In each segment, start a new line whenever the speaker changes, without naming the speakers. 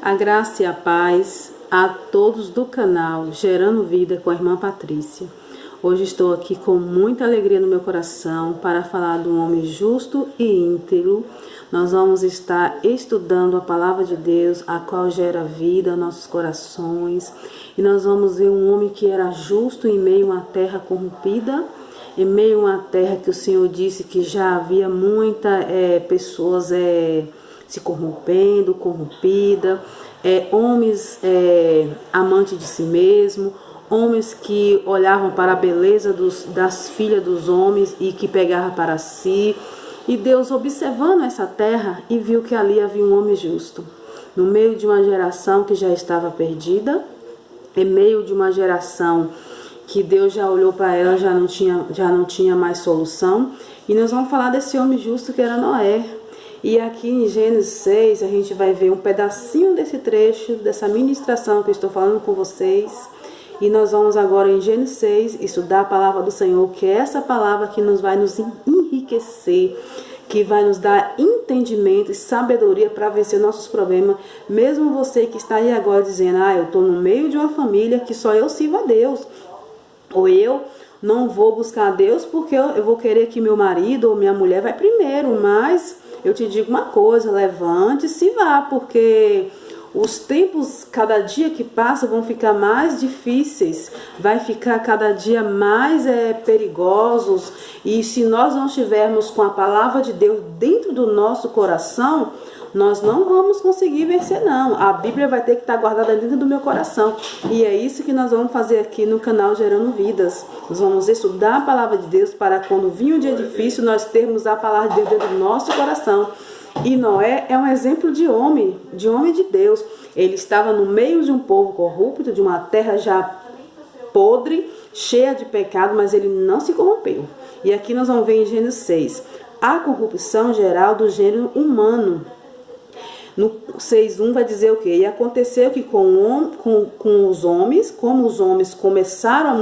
A graça e a paz a todos do canal Gerando Vida com a irmã Patrícia. Hoje estou aqui com muita alegria no meu coração para falar de um homem justo e íntegro. Nós vamos estar estudando a palavra de Deus, a qual gera vida aos nossos corações. E nós vamos ver um homem que era justo em meio a uma terra corrompida, em meio a uma terra que o Senhor disse que já havia muitas pessoas se corrompida, homens amantes de si mesmo, homens que olhavam para a beleza das filhas dos homens e que pegavam para si. E Deus, observando essa terra, e viu que ali havia um homem justo, no meio de uma geração que já estava perdida, em meio de uma geração que Deus já olhou para ela, já não tinha mais solução. E nós vamos falar desse homem justo que era Noé. E aqui em Gênesis 6 a gente vai ver um pedacinho desse trecho, dessa ministração que eu estou falando com vocês. E nós vamos agora em Gênesis 6 estudar a palavra do Senhor, que é essa palavra que vai nos enriquecer, que vai nos dar entendimento e sabedoria para vencer nossos problemas. Mesmo você que está aí agora dizendo, eu estou no meio de uma família que só eu sirvo a Deus, ou eu não vou buscar a Deus porque eu vou querer que meu marido ou minha mulher vai primeiro. Mas eu te digo uma coisa, levante-se e vá, porque os tempos, cada dia que passa, vão ficar mais difíceis, vai ficar cada dia mais perigosos. E se nós não estivermos com a palavra de Deus dentro do nosso coração, nós não vamos conseguir vencer, não. A Bíblia vai ter que estar guardada dentro do meu coração. E é isso que nós vamos fazer aqui no canal Gerando Vidas. Nós vamos estudar a palavra de Deus para quando vir um dia difícil, nós termos a palavra de Deus dentro do nosso coração. E Noé é um exemplo de homem de Deus. Ele estava no meio de um povo corrupto, de uma terra já podre, cheia de pecado, mas ele não se corrompeu. E aqui nós vamos ver em Gênesis 6, a corrupção geral do gênero humano. No 6:1 vai dizer o quê? E aconteceu que com os homens, como os homens começaram a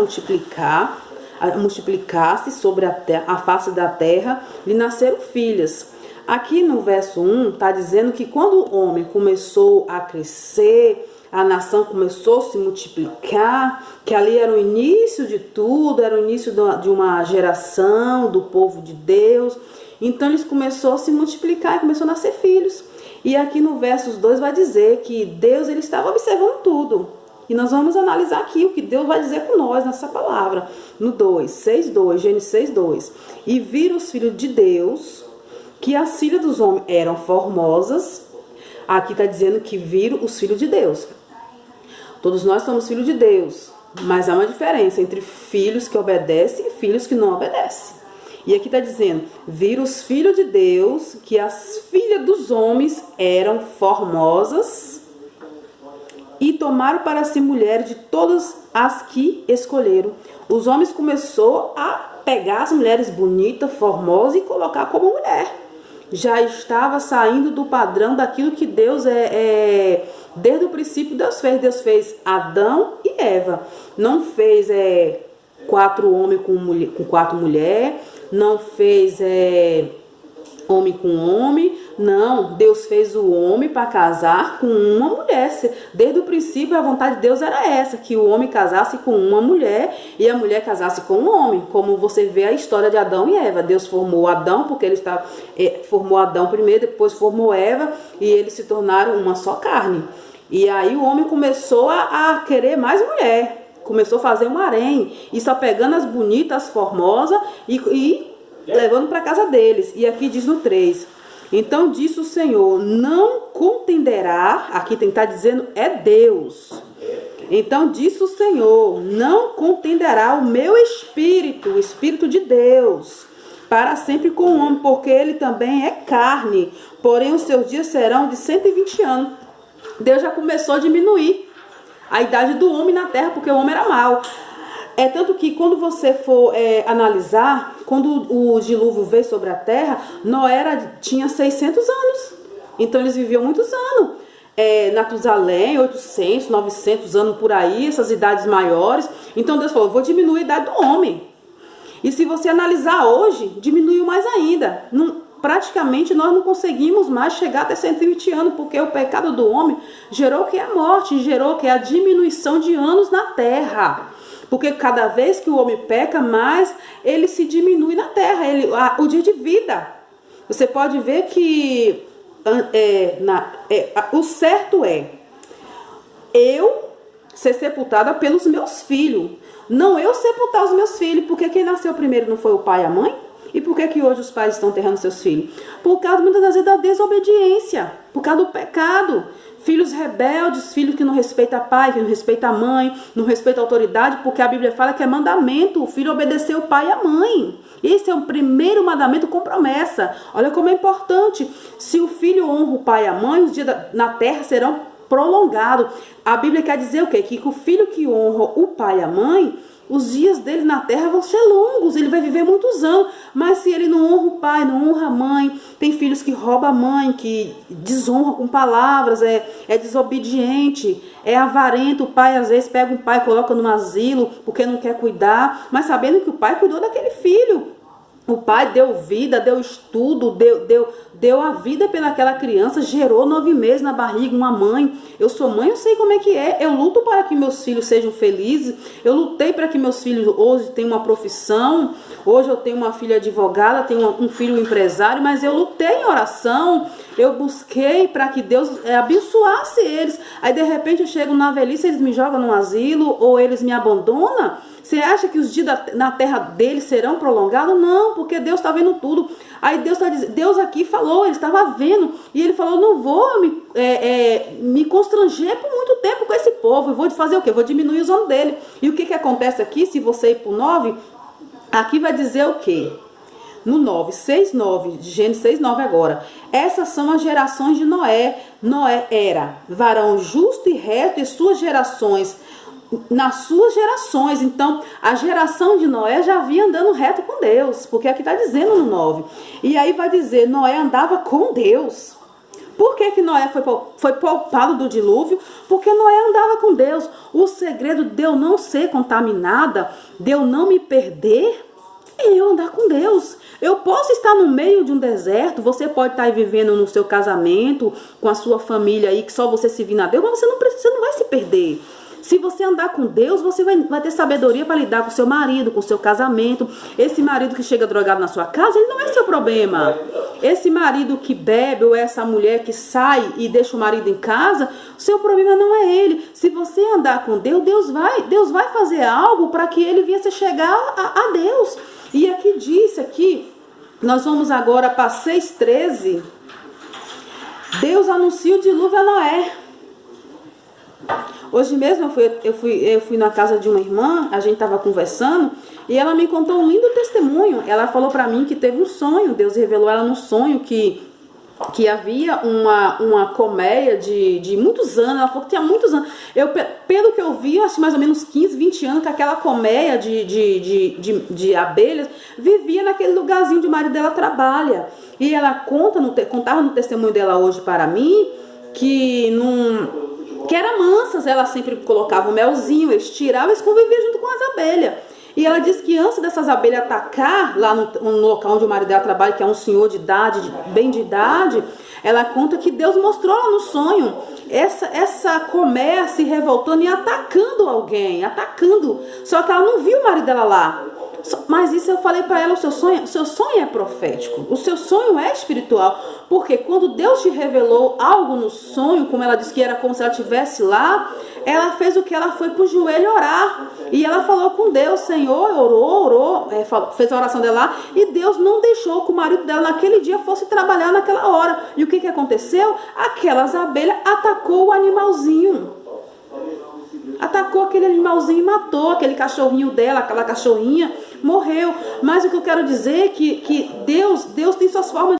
multiplicar-se sobre a face da terra, lhe nasceram filhas. Aqui no verso 1 está dizendo que quando o homem começou a crescer, a nação começou a se multiplicar, que ali era o início de tudo, era o início de uma geração do povo de Deus. Então eles começaram a se multiplicar e começaram a nascer filhos. E aqui no verso 2 vai dizer que Deus ele estava observando tudo. E nós vamos analisar aqui o que Deus vai dizer com nós nessa palavra. No 6:2, Gênesis 6:2. E viram os filhos de Deus, que as filhas dos homens eram formosas. Aqui está dizendo que viram os filhos de Deus. Todos nós somos filhos de Deus, mas há uma diferença entre filhos que obedecem e filhos que não obedecem. E aqui está dizendo, viram os filhos de Deus, que as filhas dos homens eram formosas, e tomaram para si mulheres de todas as que escolheram. Os homens começaram a pegar as mulheres bonitas, formosas, e colocar como mulher. Já estava saindo do padrão daquilo que Deus desde o princípio Deus fez. Deus fez Adão e Eva. Não fez 4 homens com 4 mulheres. Não fez homem com homem. Não, Deus fez o homem para casar com uma mulher. Desde o princípio a vontade de Deus era essa, que o homem casasse com uma mulher e a mulher casasse com um homem. Como você vê a história de Adão e Eva. Deus formou Adão, porque ele formou Adão primeiro, depois formou Eva, e eles se tornaram uma só carne. E aí o homem começou a querer mais mulher. Começou a fazer um harém, e só pegando as bonitas, as formosas, e levando para casa deles. E aqui diz no 3, então disse o Senhor, não contenderá, aqui tem que estar dizendo é Deus. Então disse o Senhor, não contenderá o meu espírito, o espírito de Deus, para sempre com o homem, porque ele também é carne, porém os seus dias serão de 120 anos. Deus já começou a diminuir a idade do homem na terra, porque o homem era mau. Tanto que quando você for analisar, quando o dilúvio veio sobre a terra, Noé tinha 600 anos. Então eles viviam muitos anos. Matusalém, 800, 900 anos por aí, essas idades maiores. Então Deus falou, vou diminuir a idade do homem. E se você analisar hoje, diminuiu mais ainda. praticamente nós não conseguimos mais chegar até 120 anos, porque o pecado do homem gerou que a morte, gerou que a diminuição de anos na terra. Porque cada vez que o homem peca, mais ele se diminui na terra, o dia de vida. Você pode ver que o certo é eu ser sepultada pelos meus filhos, não eu sepultar os meus filhos, porque quem nasceu primeiro não foi o pai e a mãe? E por que hoje os pais estão enterrando seus filhos? Por causa muitas das vezes da desobediência, por causa do pecado. Filhos rebeldes, filhos que não respeitam pai, que não respeitam a mãe, não respeitam a autoridade, porque a Bíblia fala que é mandamento o filho obedecer o pai e a mãe. Esse é o primeiro mandamento com promessa. Olha como é importante. Se o filho honra o pai e a mãe, os dias na terra serão prolongados. A Bíblia quer dizer o quê? Que o filho que honra o pai e a mãe, os dias dele na terra vão ser longos, ele vai viver muitos anos. Mas se ele não honra o pai, não honra a mãe, tem filhos que roubam a mãe, que desonra com palavras, é desobediente, é avarento. O pai às vezes pega um pai e coloca no asilo porque não quer cuidar, mas sabendo que o pai cuidou daquele filho. O pai deu vida, deu estudo, deu a vida pelaquela criança, gerou 9 meses na barriga, uma mãe. Eu sou mãe, eu sei como é que é. Eu luto para que meus filhos sejam felizes. Eu lutei para que meus filhos hoje tenham uma profissão. Hoje eu tenho uma filha advogada, tenho um filho empresário, mas eu lutei em oração. Eu busquei para que Deus abençoasse eles. Aí de repente eu chego na velhice, eles me jogam no asilo ou eles me abandonam. Você acha que os dias na terra deles serão prolongados? Não, porque Deus está vendo tudo. Aí Deus aqui falou, ele estava vendo, e ele falou, não vou me constranger por muito tempo com esse povo. Eu vou fazer o quê? Eu vou diminuir os anos dele. E o que acontece aqui, se você ir para o 9, aqui vai dizer o quê? No 9, 6:9, Gênesis 6:9 agora. Essas são as gerações de Noé. Noé era varão justo e reto, e suas gerações nas suas gerações. Então a geração de Noé já vinha andando reto com Deus, porque aqui está dizendo no 9, e aí vai dizer, Noé andava com Deus. Por que Noé foi poupado do dilúvio? Porque Noé andava com Deus. O segredo de eu não ser contaminada, de eu não me perder, é eu andar com Deus. Eu posso estar no meio de um deserto, você pode estar vivendo no seu casamento, com a sua família aí, que só você se vir a Deus, mas você não vai se perder. Se você andar com Deus, você vai ter sabedoria para lidar com seu marido, com seu casamento. Esse marido que chega drogado na sua casa, ele não é seu problema. Esse marido que bebe ou essa mulher que sai e deixa o marido em casa, o seu problema não é ele. Se você andar com Deus, Deus vai fazer algo para que ele venha se chegar a Deus. E aqui disse aqui, nós vamos agora para 6:13. Deus anuncia o dilúvio a Noé. Hoje mesmo eu fui na casa de uma irmã, a gente estava conversando, e ela me contou um lindo testemunho. Ela falou para mim que teve um sonho, Deus revelou ela no sonho que havia uma colmeia de muitos anos. Ela falou que tinha muitos anos. Pelo que eu vi, acho mais ou menos 15, 20 anos que aquela colmeia de abelhas vivia naquele lugarzinho onde o marido dela trabalha. E ela contava no testemunho dela hoje para mim que era mansas, ela sempre colocava o melzinho, eles tiravam, eles conviviam junto com as abelhas. E ela disse que antes dessas abelhas atacar lá no local onde o marido dela trabalha, que é um senhor de idade, bem de idade, ela conta que Deus mostrou lá no sonho essa colmeia se revoltando e atacando alguém, Só que ela não viu o marido dela lá. Mas isso eu falei para ela, o seu sonho é profético, o seu sonho é espiritual, porque quando Deus te revelou algo no sonho, como ela disse que era como se ela estivesse lá, ela fez o que? Ela foi para o joelho orar, e ela falou com Deus, Senhor, orou, fez a oração dela lá, e Deus não deixou que o marido dela naquele dia fosse trabalhar naquela hora. E o que aconteceu? Aquelas abelhas atacou o animalzinho. Atacou aquele animalzinho e matou aquele cachorrinho dela, aquela cachorrinha morreu. Mas o que eu quero dizer é que Deus tem suas formas